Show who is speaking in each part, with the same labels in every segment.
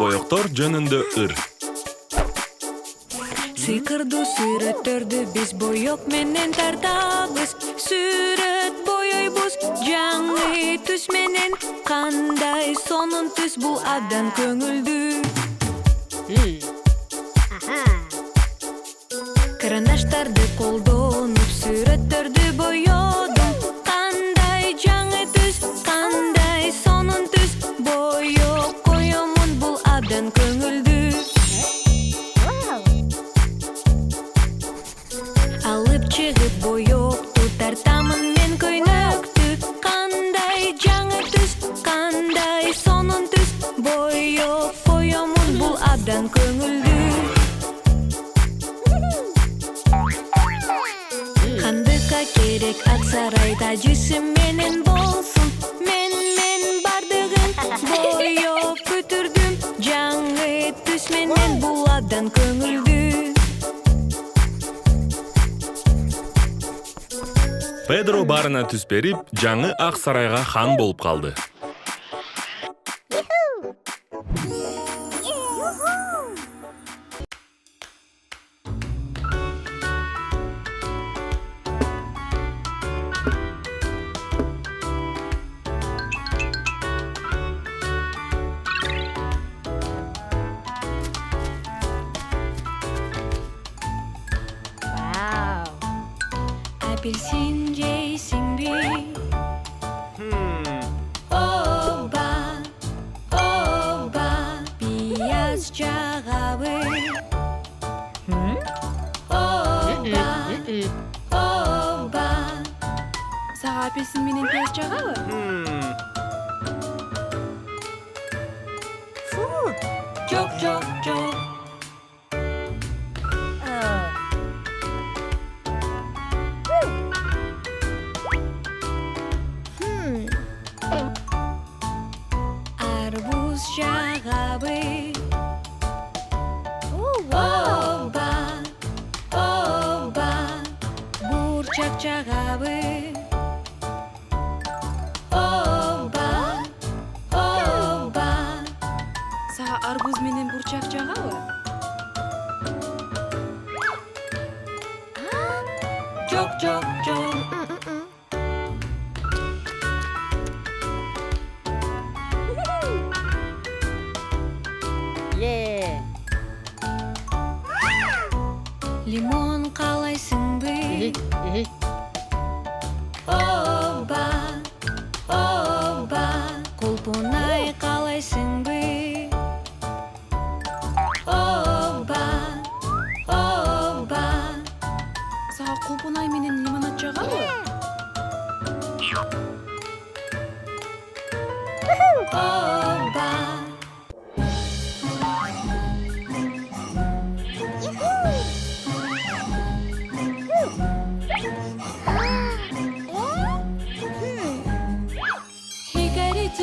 Speaker 1: боектор жөнүндө ыр.
Speaker 2: Сыйкырдуу сүрөттөрдү биз боек менен тартабыз. Сүрөт боёйбуз жаңы түс менен. Кандай сонун түс бул абдан көңүлдүү. Карандаштарды колдонуп сүрөттөрдү боёдум. Кандай жаңы түс, кандай сонун түс. Боек коёмун бул абдан көңүлдүү. Алып чыгып боекту тартамын мен көйнөктү. Кандай жаңы түс, кандай сонун түс. Боек коёмун бул абдан көңүлдүү. Кандыкка керек ак сарай тажысы менен болсун. Мен бардыгын боек бүтүрдүм. Жаңы түс менен бул абдан көңүлдүү.
Speaker 1: Педро барына түс берип, жаңы ак сарайга хан болуп калды.
Speaker 2: Апельсин жейсиңби? Оба, пияз жагабы. Оба,
Speaker 3: Сага апельсин менен пияз жагабы?
Speaker 2: жок. Арбуз жагабы. Оба, бурчак жагабы. Оба,
Speaker 3: Сага арбуз менен бурчак жагабы?
Speaker 2: жок. Лимон каалайсыңбы? Оба, колпунай каалайсыңбы? Оба,
Speaker 3: Сага колпунай менен лимонад жагабы?
Speaker 2: оба.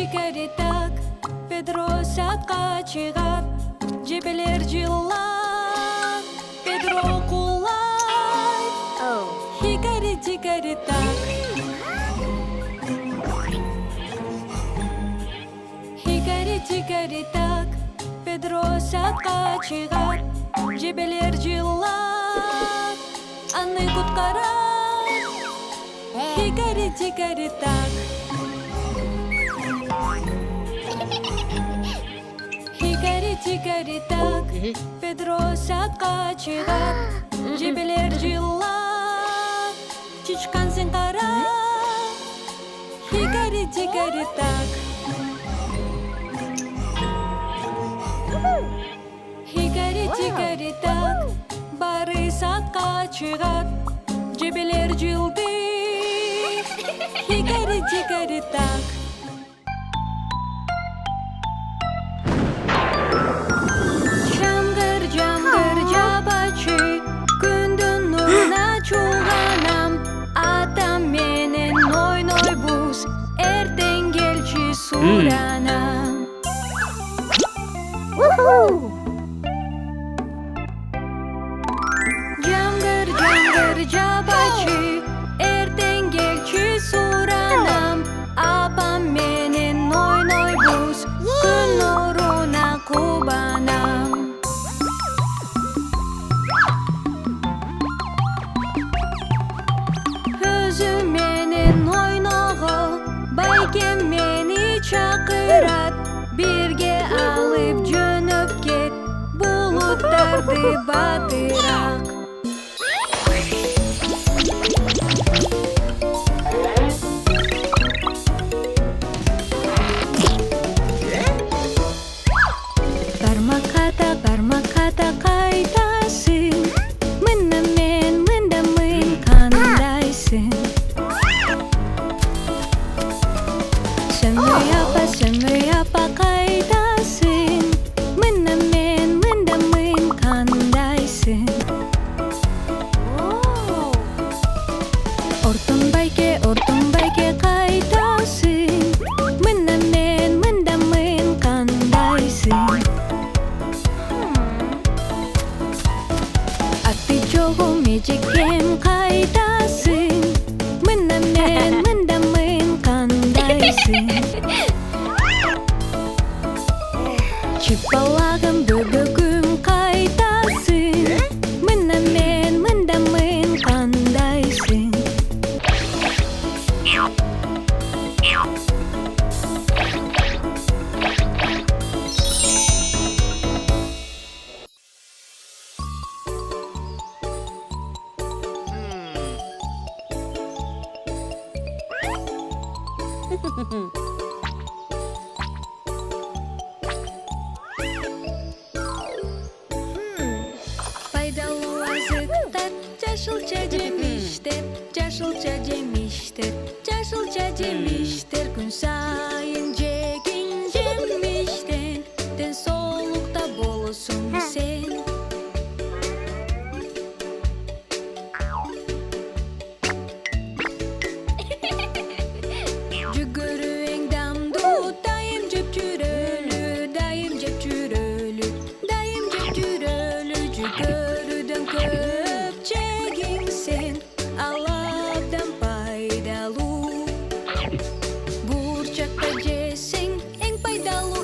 Speaker 2: Хикари так, Педро сатка чыгат. Жебелер жылат, Педро кулайт. Хикари так. Хикари так, Педро сатка чыгат. Жебелер жылат, аны куткарат. Хикари так. Хикари так, Педро сатка чыгат. Жебелер жылат, чычкан сен кара. Хикари так. Хикари так, бары сатка чыгат. Жебелер жылды. Хикари так. Жамгыр жабачы, күндүн нуруна чулганам. Атам менен ойнойбуз, эртең келчи суранам. Жамгыр жабачы, эртең келчи суранам. Апам менен ойнойбуз, күн нуруна куба батырақ. Бармақата қайтасың, мында мен қандайсың. Сөнмөй апа қайтасың, мында мен қандайсың. Ортон байке қайтасың, мында мен қандайсың. Аты жоғым ежекем қайтасың, мында мен қандайсың. Чипалағым бөбөгім қайтасың, мында мен қандайсың. Пайдалы азықтар жашылча жемиштер, күн сайын жегин жемиштен, денсаулықта болосуң сен. Жүгөрүң дамдуу, дайым жеп жүрөлү, жүгөрүдөн көп жегиң сен, ал абдан пайдалуу. Бурчакта жесең эң пайдалуу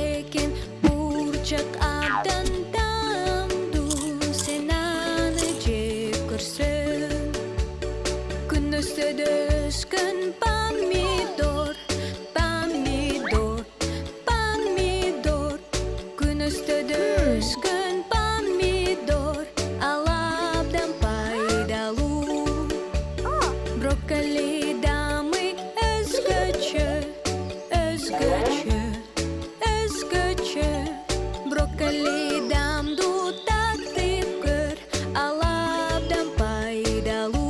Speaker 2: экен. Бурчак абдан дамдуу, сен аны жеп көрсөң. Күн өстөдө өскөн помидор, күн өстөдө өскөн помидор, ал абдан пайдалуу. Брокколи дамы өзгөчө, брокколи дамдуу татып көр, ал абдан пайдалуу.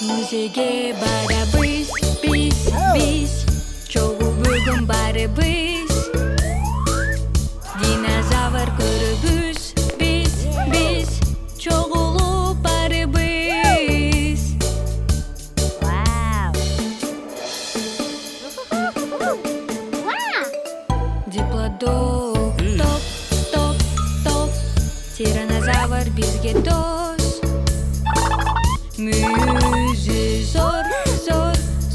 Speaker 2: Музейге барабыз, биз, чогуу бүгүн барыбыз. Динозавр көрөбүз, биз, чогулуп барыбыз. Диплодок, топ, тиранозавр бизге дос. Мүйүзү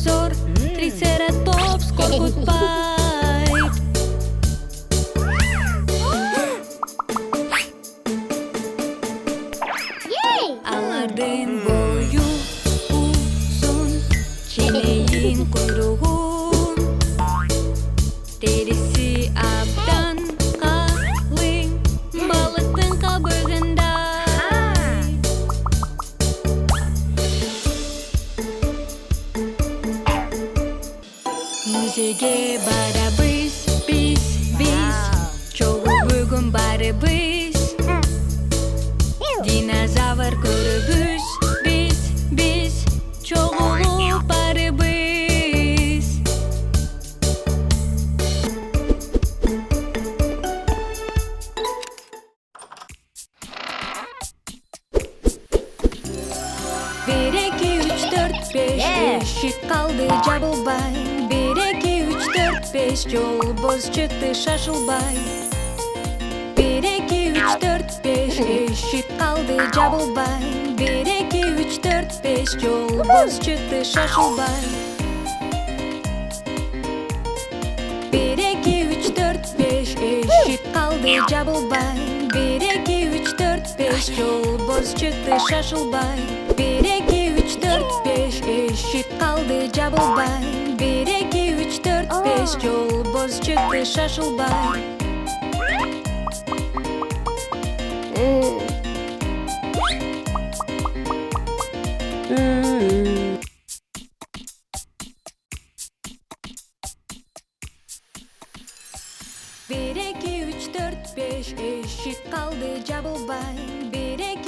Speaker 2: зор, трицератопс коркутпайт. Алардын бою узун, ченейин куйругун, териси абдан калың, балыктын кабыгындай. Музейге барабыз, биз, чогуу бүгүн барыбыз. Динозавр көрөбүз, биз, чогулуп барыбыз. Бир, эки, үч, төрт, беш, эшик калды жабылбай. 1, 2, 3, 4, 5 жолбоз чыкты шашылбай. 1 2 3 4 5 eshik qaldi jabılbay 1 2 3 4 5 yolboz çıktı şaşılbay 1 2 3 4 5 eshik qaldi jabılbay 1 2 3 4 5 yolboz çıktı şaşılbay 1 2 3 4 5 eshik qaldi jabılbay 1 2 3 4 5 yolboz çıktı şaşılbay 1 2 3 4 5 eshik qaldi jabılbay